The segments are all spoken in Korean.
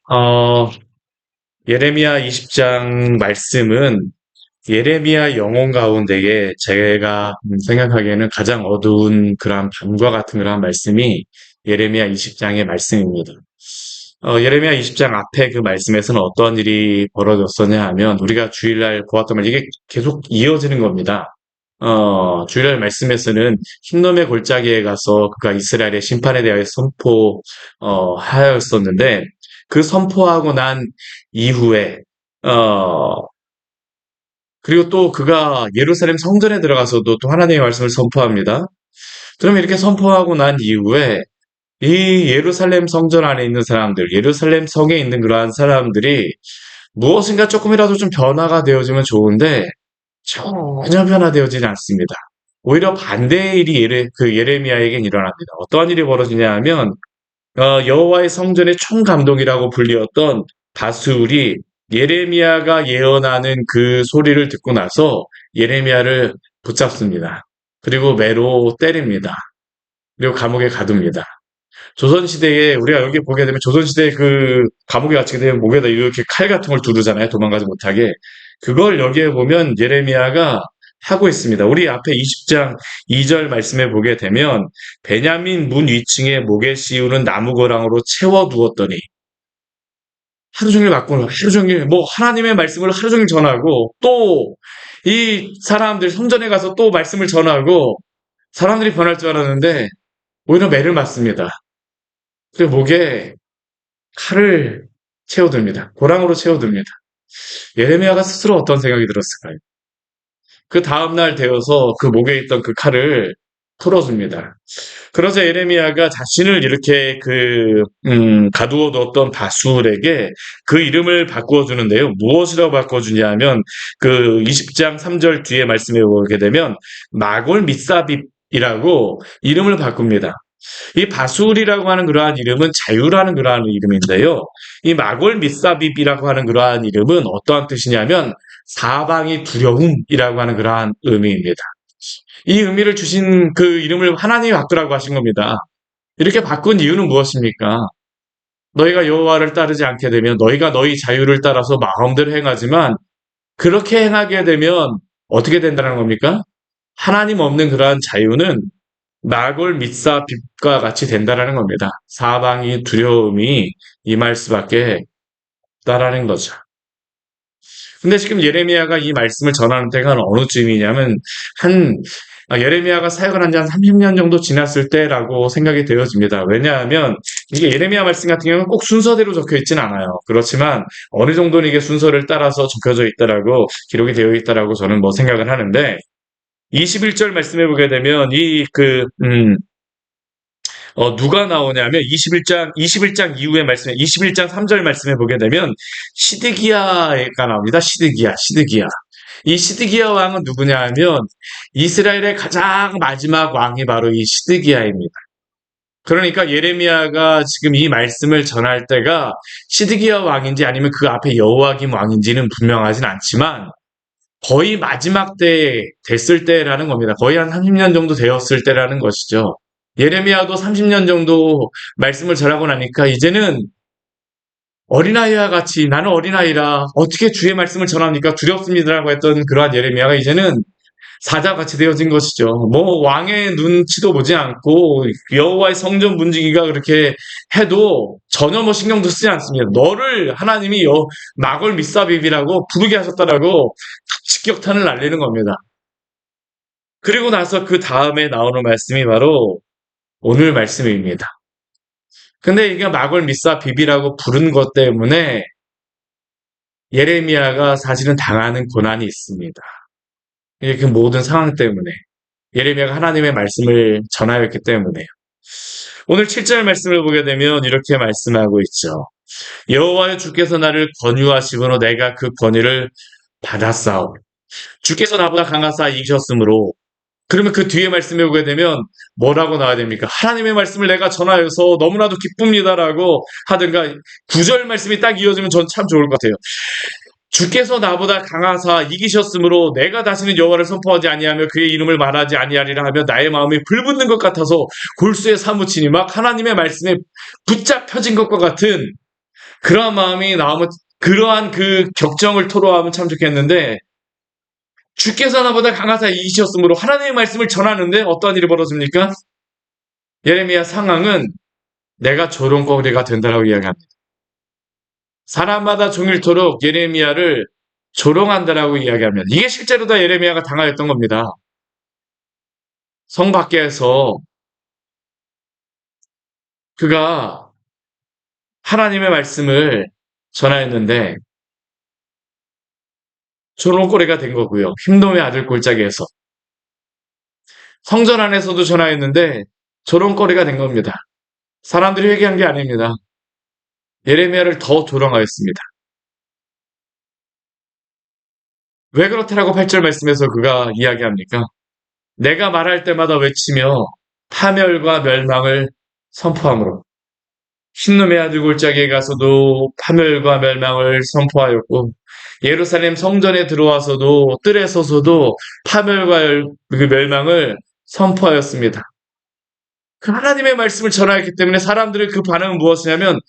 어, 예레미야 20장 말씀은 예레미야 영혼 가운데에 제가 생각하기에는 가장 어두운 그러한 밤과 같은 그러한 말씀이 예레미야 20장의 말씀입니다. 예레미야 20장 앞에 그 말씀에서는 어떤 일이 벌어졌었냐 하면 우리가 주일날 보았던 말, 이게 계속 이어지는 겁니다. 주일날 말씀에서는 흰놈의 골짜기에 가서 그가 이스라엘의 심판에 대하여 하였었는데 그 선포하고 난 이후에 어, 그리고 또 그가 예루살렘 성전에 들어가서도 또 하나님의 말씀을 선포합니다. 그러면 이렇게 선포하고 난 이후에 이 예루살렘 성전 안에 있는 사람들, 예루살렘 성에 있는 그러한 사람들이 무엇인가 조금이라도 좀 변화가 되어지면 좋은데 전혀 변화되어지지 않습니다. 오히려 반대의 일이 예레미야에겐 일어납니다. 어떠한 일이 벌어지냐 하면 여호와의 성전의 총감독이라고 불리었던 바술이 예레미야가 예언하는 그 소리를 듣고 나서 예레미야를 붙잡습니다. 그리고 매로 때립니다. 그리고 감옥에 가둡니다. 조선시대에 우리가 여기 보게 되면 조선시대에 그 감옥에 갇히게 되면 목에다 이렇게 칼 같은 걸 두르잖아요. 도망가지 못하게. 그걸 여기에 보면 예레미야가 하고 있습니다. 우리 앞에 20장 2절 말씀에 보게 되면 베냐민 문 위층에 목에 씌우는 나무거랑으로 채워두었더니 하루 종일 맞고 하루 종일 뭐 하나님의 말씀을 하루 종일 전하고 또 이 사람들 성전에 가서 또 말씀을 전하고 사람들이 변할 줄 알았는데 오히려 매를 맞습니다. 그리고 목에 칼을 채워둡니다. 고랑으로 채워둡니다. 예레미야가 스스로 어떤 생각이 들었을까요? 그 다음날 되어서 그 목에 있던 그 칼을 풀어줍니다. 그러자 예레미야가 자신을 이렇게 가두어 두었던 바술에게 그 이름을 바꾸어 주는데요. 무엇이라고 바꿔주냐 하면 그 20장 3절 뒤에 말씀해 보게 되면 마골 밑사빕이라고 이름을 바꿉니다. 이 바술이라고 하는 그러한 이름은 자유라는 그러한 이름인데요. 이 마골 밑사빕이라고 하는 그러한 이름은 어떠한 뜻이냐면 사방이 두려움이라고 하는 그러한 의미입니다. 이 의미를 주신 그 이름을 하나님이 바꾸라고 하신 겁니다. 이렇게 바꾼 이유는 무엇입니까? 너희가 여호와를 따르지 않게 되면 너희가 너희 자유를 따라서 마음대로 행하지만 그렇게 행하게 되면 어떻게 된다는 겁니까? 하나님 없는 그러한 자유는 나골 밑사 빛과 같이 된다라는 겁니다. 사방이 두려움이 임할 수밖에 없다라는 거죠. 근데 지금 예레미야가 이 말씀을 전하는 때가 어느 쯤이냐면 한 예레미야가 사역을 한 지 한 30년 정도 지났을 때라고 생각이 되어집니다. 왜냐하면 이게 예레미야 말씀 같은 경우는 꼭 순서대로 적혀 있진 않아요. 그렇지만 어느 정도는 이게 순서를 따라서 적혀져 있다라고 기록이 되어 있다라고 저는 뭐 생각을 하는데 21절 말씀해 보게 되면 누가 나오냐면 21장 이후의 말씀에 21장 3절 말씀해 보게 되면 시드기야가 나옵니다. 시드기야. 이 시드기야 왕은 누구냐 하면 이스라엘의 가장 마지막 왕이 바로 이 시드기야입니다. 그러니까 예레미야가 지금 이 말씀을 전할 때가 시드기야 왕인지 아니면 그 앞에 여호와김 왕인지는 분명하진 않지만 거의 마지막 때 됐을 때라는 겁니다. 거의 한 30년 정도 되었을 때라는 것이죠. 예레미야도 30년 정도 말씀을 전하고 나니까 이제는 어린아이와 같이 나는 어린아이라 어떻게 주의 말씀을 전합니까? 두렵습니다라고 했던 그러한 예레미야가 이제는 사자같이 되어진 것이죠. 뭐 왕의 눈치도 보지 않고 여호와의 성전 문지기가 그렇게 해도 전혀 뭐 신경도 쓰지 않습니다. 너를 하나님이 마골 밑사빕이라고 부르게 하셨다라고 직격탄을 날리는 겁니다. 그리고 나서 그 다음에 나오는 말씀이 바로 오늘 말씀입니다. 근데 이게 마골 밑사빕이라고 부른 것 때문에 예레미야가 사실은 당하는 고난이 있습니다. 이게 그 모든 상황 때문에 예레미야가 하나님의 말씀을 전하였기 때문에요. 오늘 7절 말씀을 보게 되면 이렇게 말씀하고 있죠. 여호와여 주께서 나를 권유하시므로 내가 그 권유를 받았사오. 주께서 나보다 강하사 이기셨으므로 그러면 그 뒤에 말씀에 보게 되면 뭐라고 나와야 됩니까? 하나님의 말씀을 내가 전하여서 너무나도 기쁩니다라고 하든가 9절 말씀이 딱 이어지면 전 참 좋을 것 같아요. 주께서 나보다 강하사 이기셨으므로 내가 다시는 여호와를 선포하지 아니하며 그의 이름을 말하지 아니하리라 하며 나의 마음이 불붙는 것 같아서 골수에 사무치니 막 하나님의 말씀에 붙잡혀진 것과 같은 그러한 마음이 나오면 그러한 그 격정을 토로하면 참 좋겠는데 주께서 나보다 강하사 이기셨으므로 하나님의 말씀을 전하는데 어떠한 일이 벌어집니까? 예레미야 상황은 내가 조롱거리가 된다라고 이야기합니다. 사람마다 종일토록 예레미야를 조롱한다라고 이야기하면 이게 실제로 다 예레미야가 당하였던 겁니다. 성 밖에서 그가 하나님의 말씀을 전하였는데 조롱거리가 된 거고요. 흰놈의 아들 골짜기에서 성전 안에서도 전하였는데 조롱거리가 된 겁니다. 사람들이 회개한 게 아닙니다. 예레미야를 더 조롱하였습니다. 왜 그렇다라고 8절 말씀에서 그가 이야기합니까? 내가 말할 때마다 외치며 파멸과 멸망을 선포함으로 흰놈의 아들 골짜기에 가서도 파멸과 멸망을 선포하였고 예루살렘 성전에 들어와서도 뜰에 서서도 파멸과 그 멸망을 선포하였습니다. 그 하나님의 말씀을 전하였기 때문에 사람들의 그 반응은 무엇이냐면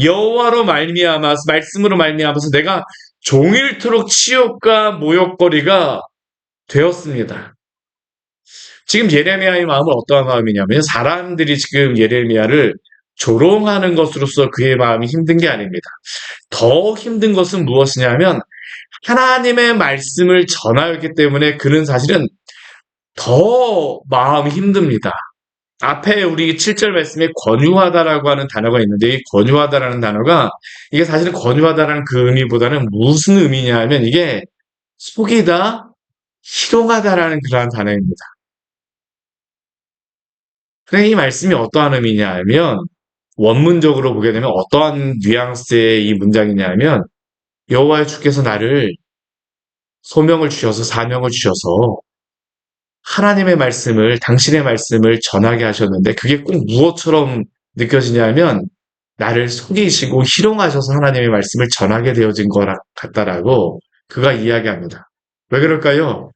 여호와로 말미암아서 말씀으로 말미암아서 내가 종일토록 치욕과 모욕거리가 되었습니다. 지금 예레미야의 마음은 어떠한 마음이냐면 사람들이 지금 예레미야를 조롱하는 것으로서 그의 마음이 힘든 게 아닙니다. 더 힘든 것은 무엇이냐면 하나님의 말씀을 전하였기 때문에 그는 사실은 더 마음이 힘듭니다. 앞에 우리 7절 말씀에 권유하다라고 하는 단어가 있는데 이 권유하다라는 단어가 이게 사실은 권유하다라는 그 의미보다는 무슨 의미냐 하면 이게 속이다, 희롱하다라는 그러한 단어입니다. 그래 이 말씀이 어떠한 의미냐 하면 원문적으로 보게 되면 어떠한 뉘앙스의 이 문장이냐 하면 여호와의 주께서 나를 소명을 주셔서 사명을 주셔서 하나님의 말씀을 당신의 말씀을 전하게 하셨는데 그게 꼭 무엇처럼 느껴지냐면 나를 속이시고 희롱하셔서 하나님의 말씀을 전하게 되어진 것 같다라고 그가 이야기합니다. 왜 그럴까요?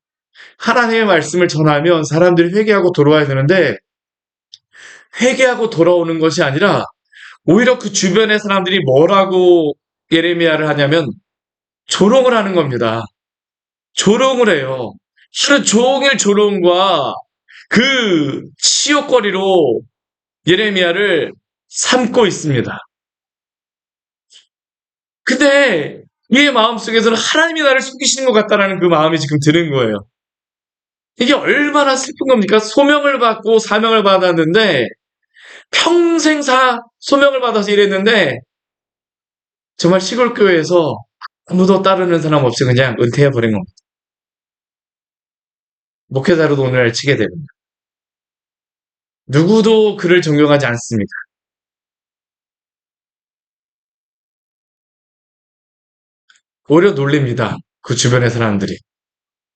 하나님의 말씀을 전하면 사람들이 회개하고 돌아와야 되는데 회개하고 돌아오는 것이 아니라 오히려 그 주변의 사람들이 뭐라고 예레미야를 하냐면 조롱을 하는 겁니다. 조롱을 해요. 하루 종일 조롱과 그 치욕거리로 예레미야를 삼고 있습니다. 근데 이의 마음속에서는 하나님이 나를 숨기시는 것 같다라는 그 마음이 지금 드는 거예요. 이게 얼마나 슬픈 겁니까? 소명을 받고 사명을 받았는데 평생 소명을 받아서 일했는데 정말 시골 교회에서 아무도 따르는 사람 없이 그냥 은퇴해버린 겁니다. 목회자로도 오늘날 치게 됩니다. 누구도 그를 존경하지 않습니다. 오히려 놀립니다. 그 주변의 사람들이.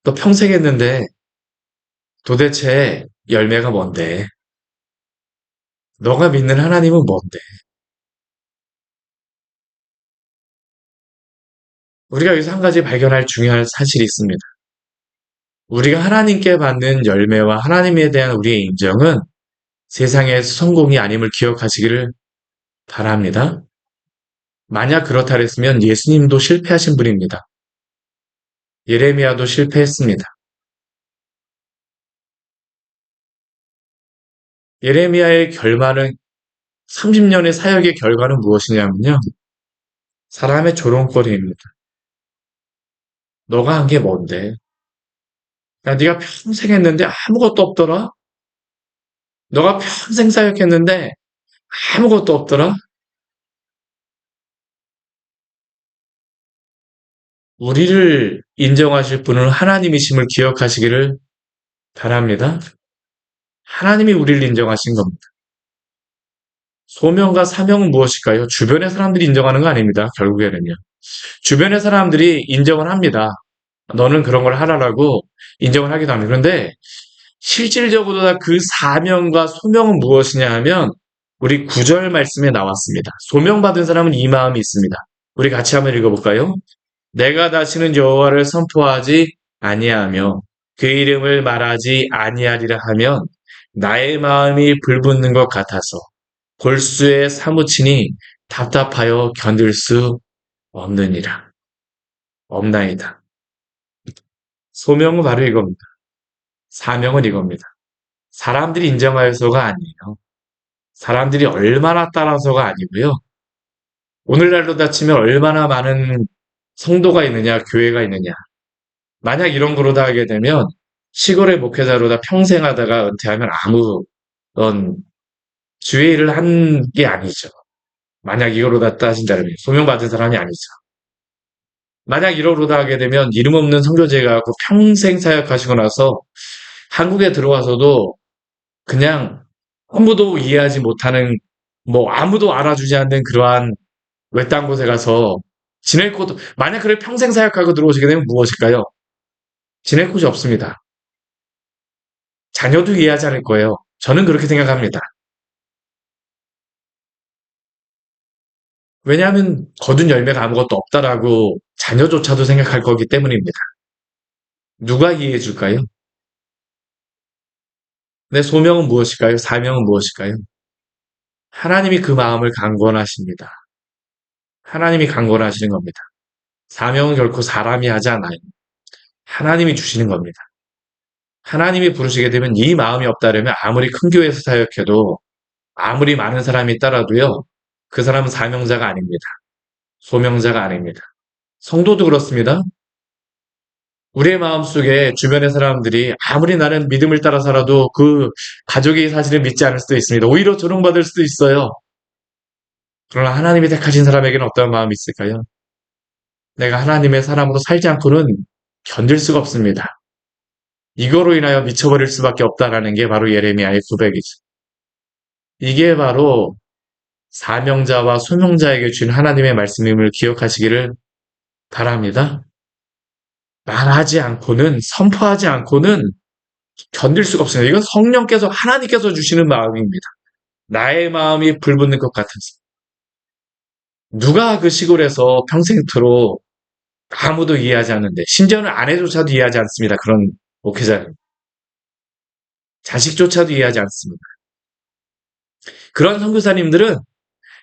너 평생 했는데 도대체 열매가 뭔데? 너가 믿는 하나님은 뭔데? 우리가 여기서 한 가지 발견할 중요한 사실이 있습니다. 우리가 하나님께 받는 열매와 하나님에 대한 우리의 인정은 세상의 성공이 아님을 기억하시기를 바랍니다. 만약 그렇다 했으면 예수님도 실패하신 분입니다. 예레미야도 실패했습니다. 예레미야의 결말은 30년의 사역의 결과는 무엇이냐면요. 사람의 조롱거리입니다. 너가 한 게 뭔데? 야, 네가 평생 했는데 아무것도 없더라? 너가 평생 사역했는데 아무것도 없더라? 우리를 인정하실 분은 하나님이심을 기억하시기를 바랍니다. 하나님이 우리를 인정하신 겁니다. 소명과 사명은 무엇일까요? 주변의 사람들이 인정하는 거 아닙니다. 결국에는요. 주변의 사람들이 인정을 합니다. 너는 그런 걸 하라라고 인정을 하기도 합니다. 그런데 실질적으로 그 사명과 소명은 무엇이냐 하면 우리 9절 말씀에 나왔습니다. 소명받은 사람은 이 마음이 있습니다. 우리 같이 한번 읽어볼까요? 내가 다시는 여호와를 선포하지 아니하며 그 이름을 말하지 아니하리라 하면 나의 마음이 불붙는 것 같아서 골수에 사무치니 답답하여 견딜 수 없느니라. 없나이다. 소명은 바로 이겁니다. 사명은 이겁니다. 사람들이 인정하여서가 아니에요. 사람들이 얼마나 따라서가 아니고요. 오늘날로 다치면 얼마나 많은 성도가 있느냐, 교회가 있느냐. 만약 이런 거로다 하게 되면 시골의 목회자로다 평생 하다가 은퇴하면 아무런 주의 일을 한 게 아니죠. 만약 이거로다 따진다면 소명받은 사람이 아니죠. 만약 이러로다 하게 되면 이름 없는 선교제가 갖고 평생 사역하시고 나서 한국에 들어와서도 그냥 아무도 이해하지 못하는 뭐 아무도 알아주지 않는 그러한 외딴 곳에 가서 지낼 곳도 만약 그렇게 평생 사역하고 들어오시게 되면 무엇일까요? 지낼 곳이 없습니다. 자녀도 이해하지 않을 거예요. 저는 그렇게 생각합니다. 왜냐하면 거둔 열매가 아무것도 없다라고 자녀조차도 생각할 거기 때문입니다. 누가 이해해 줄까요? 내 소명은 무엇일까요? 사명은 무엇일까요? 하나님이 그 마음을 강권하십니다. 하나님이 강권하시는 겁니다. 사명은 결코 사람이 하지 않아요. 하나님이 주시는 겁니다. 하나님이 부르시게 되면 이 마음이 없다면 아무리 큰 교회에서 사역해도 아무리 많은 사람이 있더라도요. 그 사람은 사명자가 아닙니다. 소명자가 아닙니다. 성도도 그렇습니다. 우리의 마음속에 주변의 사람들이 아무리 나는 믿음을 따라 살아도 그 가족이 사실은 믿지 않을 수도 있습니다. 오히려 조롱받을 수도 있어요. 그러나 하나님이 택하신 사람에게는 어떤 마음이 있을까요? 내가 하나님의 사람으로 살지 않고는 견딜 수가 없습니다. 이거로 인하여 미쳐버릴 수밖에 없다라는 게 바로 예레미야의 고백이죠. 이게 바로 사명자와 소명자에게 준 하나님의 말씀임을 기억하시기를 바랍니다. 말하지 않고는, 선포하지 않고는 견딜 수가 없습니다. 이건 성령께서, 하나님께서 주시는 마음입니다. 나의 마음이 불붙는 것 같아서. 누가 그 시골에서 평생토록 아무도 이해하지 않는데, 심지어는 아내조차도 이해하지 않습니다. 그런 목회자는. 자식조차도 이해하지 않습니다. 그런 선교사님들은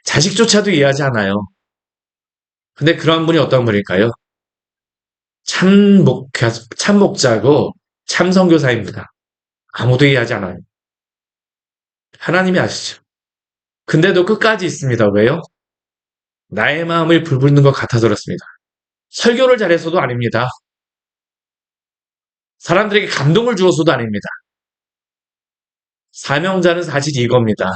자식조차도 이해하지 않아요. 근데 그런 분이 어떤 분일까요? 참 목자고 참 선교사입니다. 아무도 이해하지 않아요. 하나님이 아시죠? 근데도 끝까지 있습니다. 왜요? 나의 마음을 불붙는 것 같아서 그렇습니다. 설교를 잘해서도 아닙니다. 사람들에게 감동을 주어서도 아닙니다. 사명자는 사실 이겁니다.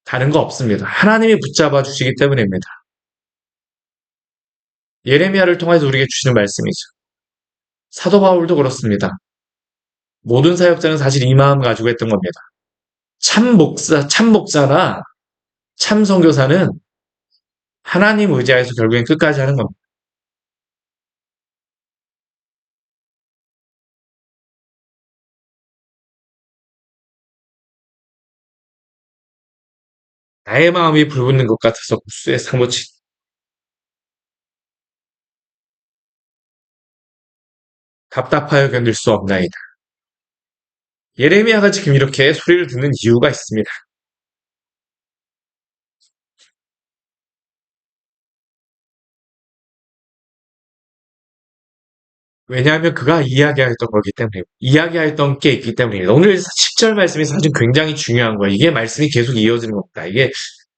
다른 거 없습니다. 하나님이 붙잡아 주시기 때문입니다. 예레미야를 통해서 우리에게 주시는 말씀이죠. 사도 바울도 그렇습니다. 모든 사역자는 사실 이 마음 가지고 했던 겁니다. 참 목사나 참 선교사는 하나님 의지하여서 결국엔 끝까지 하는 겁니다. 나의 마음이 불붙는 것 같아서 국수에 사무치 답답하여 견딜 수 없나이다. 예레미야가 지금 이렇게 소리를 듣는 이유가 있습니다. 왜냐하면 그가 이야기했던 거기 때문에, 이야기했던 게 있기 때문입니다. 오늘 10절 말씀이 사실 굉장히 중요한 거예요. 이게 말씀이 계속 이어지는 겁니다. 이게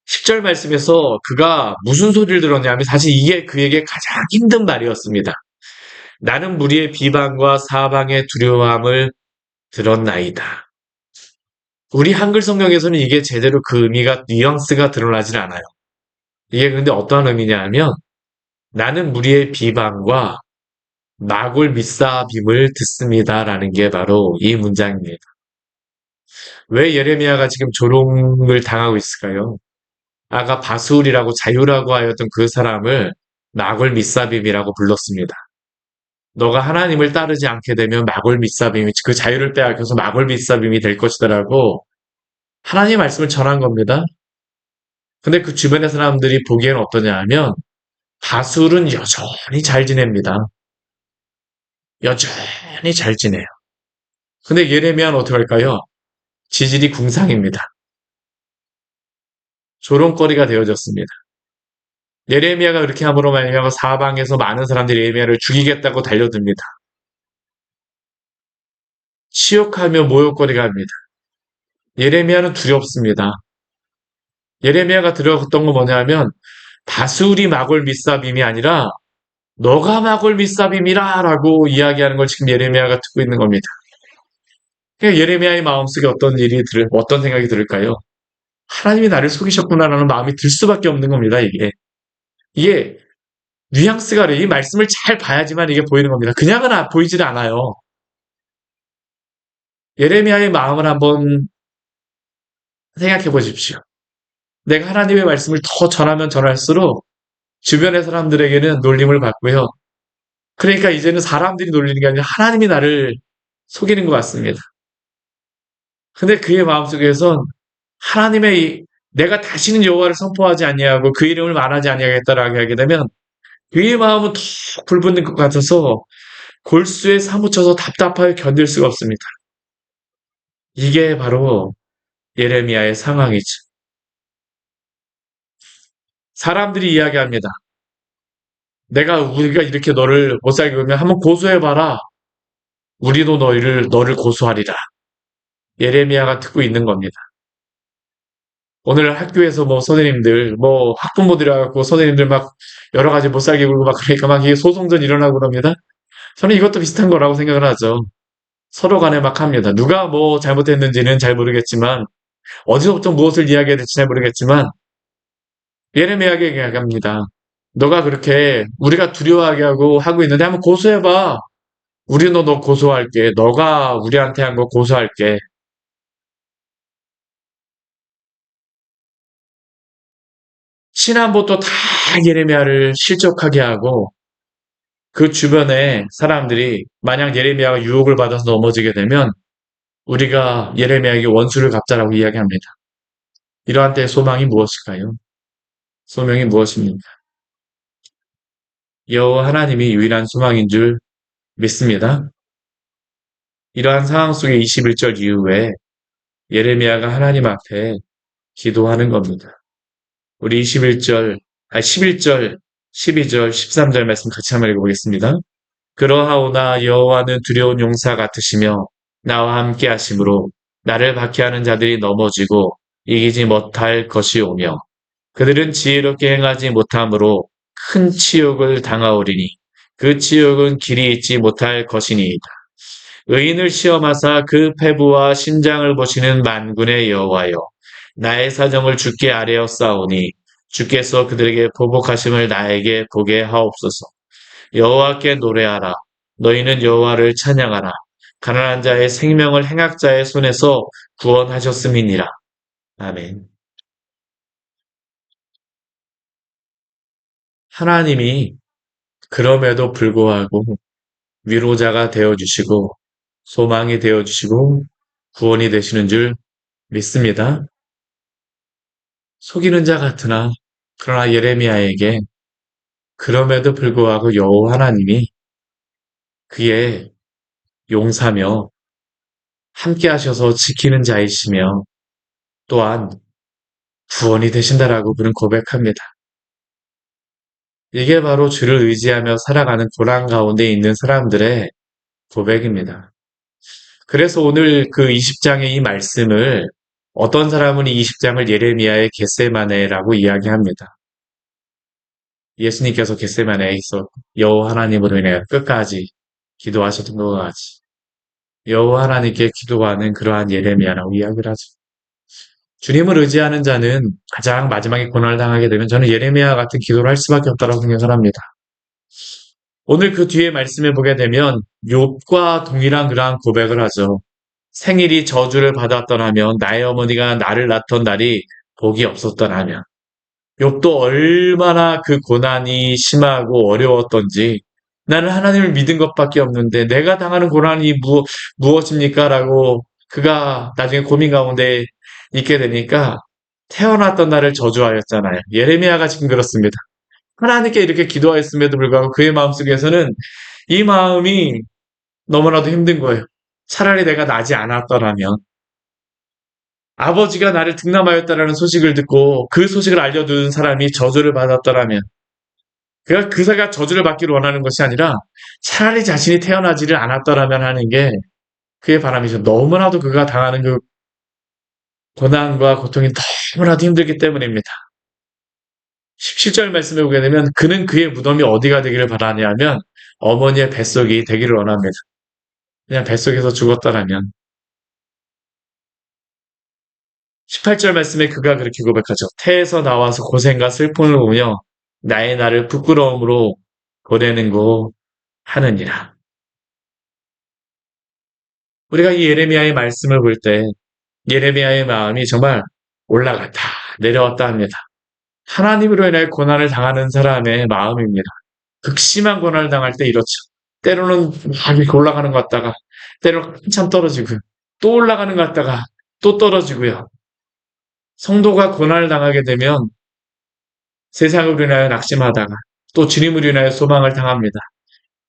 10절 말씀에서 그가 무슨 소리를 들었냐면 사실 이게 그에게 가장 힘든 말이었습니다. 나는 무리의 비방과 사방의 두려움을 들었나이다. 우리 한글 성경에서는 이게 제대로 그 의미가, 뉘앙스가 드러나질 않아요. 이게 근데 어떠한 의미냐 하면 나는 무리의 비방과 나골 밑사빔을 듣습니다라는 게 바로 이 문장입니다. 왜 예레미야가 지금 조롱을 당하고 있을까요? 아까 바수울이라고 자유라고 하였던 그 사람을 나골 밑사빔이라고 불렀습니다. 너가 하나님을 따르지 않게 되면 마골 밑사빔이 그 자유를 빼앗겨서 마골 밑사빔이 될 것이다라고 하나님의 말씀을 전한 겁니다. 근데 그 주변의 사람들이 보기에는 어떠냐 하면 바술은 여전히 잘 지냅니다. 여전히 잘 지내요. 근데 예레미야는 어떻게 할까요? 지질이 궁상입니다. 조롱거리가 되어졌습니다. 예레미야가 그렇게 함으로 말미암아 사방에서 많은 사람들이 예레미야를 죽이겠다고 달려듭니다. 치욕하며 모욕거리가 합니다. 예레미야는 두렵습니다. 예레미야가 들었던 건 뭐냐면 다스울이 마골 밑사빔이 아니라 너가 마골 밑사빔이라 라고 이야기하는 걸 지금 예레미야가 듣고 있는 겁니다. 그러니까 예레미야의 마음속에 어떤 생각이 들을까요? 하나님이 나를 속이셨구나라는 마음이 들 수밖에 없는 겁니다, 이게. 이게 뉘앙스가 이 말씀을 잘 봐야지만 이게 보이는 겁니다. 그냥은 보이질 않아요. 예레미야의 마음을 한번 생각해 보십시오. 내가 하나님의 말씀을 더 전하면 전할수록 주변의 사람들에게는 놀림을 받고요. 그러니까 이제는 사람들이 놀리는 게 아니라 하나님이 나를 속이는 것 같습니다. 근데 그의 마음속에선 내가 다시는 여호와를 선포하지 아니하고 그 이름을 말하지 아니하겠다라고 하게 되면 그의 마음은 더 불붙는 것 같아서 골수에 사무쳐서 답답하여 견딜 수가 없습니다. 이게 바로 예레미야의 상황이죠. 사람들이 이야기합니다. 우리가 이렇게 너를 못 살게 하면 한번 고소해봐라. 우리도 너를 고소하리라. 예레미야가 듣고 있는 겁니다. 오늘 학교에서 선생님들, 학부모들이 와갖고 선생님들 막 여러 가지 못 살게 굴고 막 그러니까 막 이게 소송전 일어나고 그럽니다. 저는 이것도 비슷한 거라고 생각을 하죠. 서로 간에 막 합니다. 누가 잘못했는지는 잘 모르겠지만, 어디서부터 무엇을 이야기해야 될지 잘 모르겠지만, 예레미야에게 이야기합니다. 너가 그렇게 우리가 두려워하게 하고 있는데 한번 고소해봐. 우리는 너 고소할게. 너가 우리한테 한 거 고소할게. 신한부터 다 예레미야를 실족하게 하고 그 주변에 사람들이 만약 예레미야가 유혹을 받아서 넘어지게 되면 우리가 예레미야에게 원수를 갚자라고 이야기합니다. 이러한 때의 소망이 무엇일까요? 소명이 무엇입니까? 여호와 하나님이 유일한 소망인 줄 믿습니다. 이러한 상황 속에 21절 이후에 예레미야가 하나님 앞에 기도하는 겁니다. 우리 11절, 12절, 13절 말씀 같이 한번 읽어보겠습니다. 그러하오나 여호와는 두려운 용사 같으시며 나와 함께 하심으로 나를 박해하는 자들이 넘어지고 이기지 못할 것이오며 그들은 지혜롭게 행하지 못함으로 큰 치욕을 당하오리니 그 치욕은 길이 있지 못할 것이니이다. 의인을 시험하사 그 패부와 신장을 보시는 만군의 여호와여 나의 사정을 주께 아뢰었사오니 주께서 그들에게 보복하심을 나에게 보게 하옵소서. 여호와께 노래하라. 너희는 여호와를 찬양하라. 가난한 자의 생명을 행악자의 손에서 구원하셨음이니라. 아멘. 하나님이 그럼에도 불구하고 위로자가 되어주시고 소망이 되어주시고 구원이 되시는 줄 믿습니다. 속이는 자 같으나 그러나 예레미야에게 그럼에도 불구하고 여호와 하나님이 그의 용사며 함께 하셔서 지키는 자이시며 또한 구원이 되신다라고 그는 고백합니다. 이게 바로 주를 의지하며 살아가는 고난 가운데 있는 사람들의 고백입니다. 그래서 오늘 그 20장의 이 말씀을 어떤 사람은 이 20장을 예레미야의 겟세마네라고 이야기합니다. 예수님께서 겟세마네에서 여호와 하나님으로 인해 끝까지 기도하셨던 것 같이 여호와 하나님께 기도하는 그러한 예레미야라고 이야기를 하죠. 주님을 의지하는 자는 가장 마지막에 고난을 당하게 되면 저는 예레미야 같은 기도를 할 수밖에 없다고 생각을 합니다. 오늘 그 뒤에 말씀을 보게 되면 욥과 동일한 그러한 고백을 하죠. 생일이 저주를 받았더라면 나의 어머니가 나를 낳던 날이 복이 없었더라면 욥도 얼마나 그 고난이 심하고 어려웠던지 나는 하나님을 믿은 것밖에 없는데 내가 당하는 고난이 무엇입니까? 라고 그가 나중에 고민 가운데 있게 되니까 태어났던 날을 저주하였잖아요. 예레미야가 지금 그렇습니다. 하나님께 이렇게 기도하였음에도 불구하고 그의 마음속에서는 이 마음이 너무나도 힘든 거예요. 차라리 내가 나지 않았더라면 아버지가 나를 등남하였다라는 소식을 듣고 그 소식을 알려둔 사람이 저주를 받았더라면 그가 그사가 저주를 받기를 원하는 것이 아니라 차라리 자신이 태어나지를 않았더라면 하는 게 그의 바람이죠. 너무나도 그가 당하는 그 고난과 고통이 너무나도 힘들기 때문입니다. 17절 말씀에 보게 되면 그는 그의 무덤이 어디가 되기를 바라냐면 어머니의 뱃속이 되기를 원합니다. 그냥 뱃속에서 죽었다라면 18절 말씀에 그가 그렇게 고백하죠. 태에서 나와서 고생과 슬픔을 보며 나의 나를 부끄러움으로 보내는고 하느니라. 우리가 이 예레미야의 말씀을 볼 때 예레미야의 마음이 정말 올라갔다 내려왔다 합니다. 하나님으로 인해 고난을 당하는 사람의 마음입니다. 극심한 고난을 당할 때 이렇죠. 때로는 막 이렇게 올라가는 것 같다가 때로는 한참 떨어지고요. 또 올라가는 것 같다가 또 떨어지고요. 성도가 고난을 당하게 되면 세상으로 인하여 낙심하다가 또 주님으로 인하여 소망을 당합니다.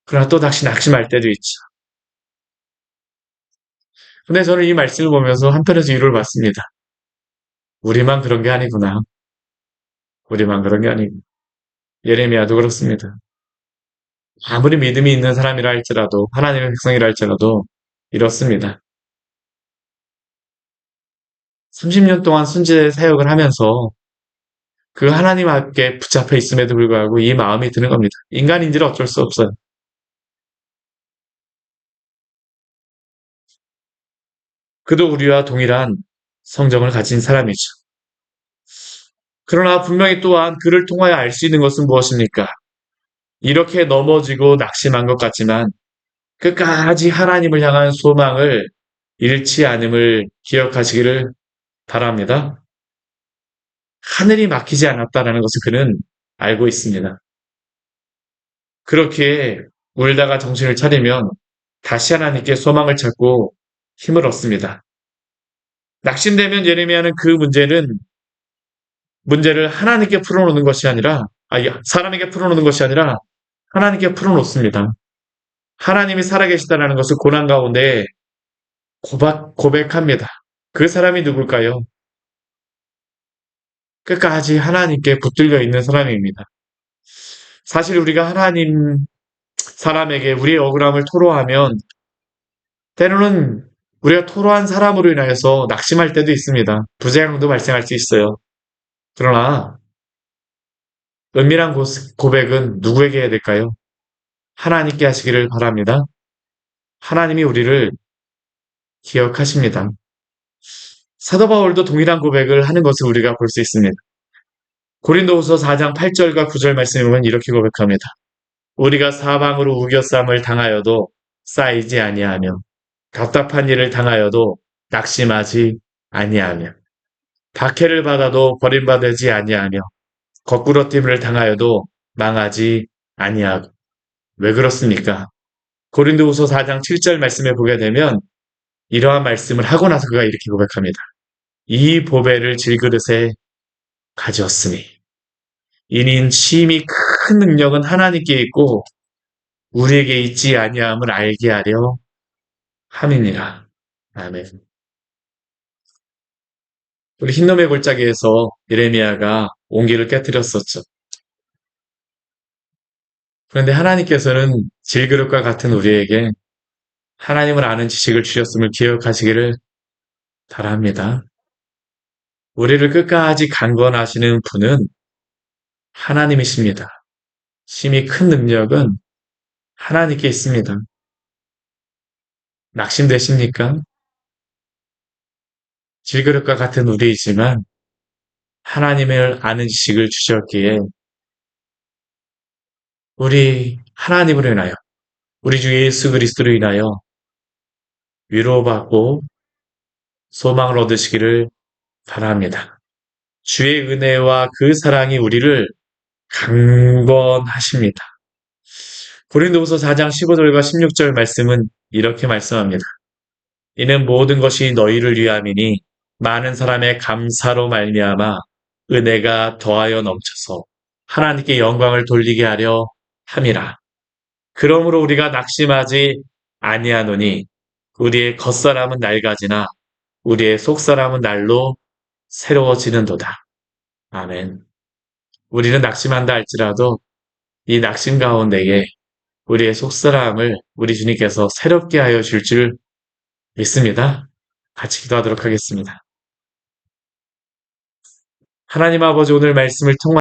그러나 또 다시 낙심할 때도 있죠. 근데 저는 이 말씀을 보면서 한편에서 위로를 받습니다. 우리만 그런 게 아니구나. 우리만 그런 게 아니고 예레미야도 그렇습니다. 아무리 믿음이 있는 사람이라 할지라도 하나님의 백성이라 할지라도 이렇습니다. 30년 동안 순재 사역을 하면서 그 하나님 앞에 붙잡혀 있음에도 불구하고 이 마음이 드는 겁니다. 인간인지라 어쩔 수 없어요. 그도 우리와 동일한 성정을 가진 사람이죠. 그러나 분명히 또한 그를 통하여 알 수 있는 것은 무엇입니까? 이렇게 넘어지고 낙심한 것 같지만 끝까지 하나님을 향한 소망을 잃지 않음을 기억하시기를 바랍니다. 하늘이 막히지 않았다라는 것을 그는 알고 있습니다. 그렇게 울다가 정신을 차리면 다시 하나님께 소망을 찾고 힘을 얻습니다. 낙심되면 예레미야는 그 문제를 하나님께 풀어놓는 것이 아니라, 사람에게 풀어놓는 것이 아니라 하나님께 풀어놓습니다. 하나님이 살아계시다는 것을 고난 가운데 고백합니다. 그 사람이 누굴까요? 끝까지 하나님께 붙들려 있는 사람입니다. 사실 우리가 하나님 사람에게 우리의 억울함을 토로하면 때로는 우리가 토로한 사람으로 인하여서 낙심할 때도 있습니다. 부작용도 발생할 수 있어요. 그러나 은밀한 고백은 누구에게 해야 될까요? 하나님께 하시기를 바랍니다. 하나님이 우리를 기억하십니다. 사도 바울도 동일한 고백을 하는 것을 우리가 볼 수 있습니다. 고린도후서 4장 8절과 9절 말씀에 보면 이렇게 고백합니다. 우리가 사방으로 우겨쌈을 당하여도 쌓이지 아니하며 답답한 일을 당하여도 낙심하지 아니하며 박해를 받아도 버림받지 아니하며 거꾸러짐을 당하여도 망하지 아니하고. 왜 그렇습니까? 고린도후서 4장 7절 말씀에 보게 되면 이러한 말씀을 하고 나서 그가 이렇게 고백합니다. 이 보배를 질그릇에 가지었으니 이는 심히 큰 능력은 하나님께 있고 우리에게 있지 아니함을 알게 하려 함이니라. 아멘. 우리 흰놈의 골짜기에서 예레미야가 온기를 깨뜨렸었죠. 그런데 하나님께서는 질그릇과 같은 우리에게 하나님을 아는 지식을 주셨음을 기억하시기를 바랍니다. 우리를 끝까지 강권하시는 분은 하나님이십니다. 심히 큰 능력은 하나님께 있습니다. 낙심되십니까? 질그릇과 같은 우리이지만 하나님을 아는 지식을 주셨기에 우리 하나님으로 인하여 우리 주 예수 그리스도로 인하여 위로받고 소망을 얻으시기를 바랍니다. 주의 은혜와 그 사랑이 우리를 강권하십니다. 고린도후서 4장 15절과 16절 말씀은 이렇게 말씀합니다. 이는 모든 것이 너희를 위함이니 많은 사람의 감사로 말미암아 은혜가 더하여 넘쳐서 하나님께 영광을 돌리게 하려 함이라. 그러므로 우리가 낙심하지 아니하노니 우리의 겉사람은 낡아지나 우리의 속사람은 날로 새로워지는도다. 아멘. 우리는 낙심한다 할지라도 이 낙심 가운데에 우리의 속사람을 우리 주님께서 새롭게 하여 줄 줄 믿습니다. 같이 기도하도록 하겠습니다. 하나님 아버지 오늘 말씀을 통해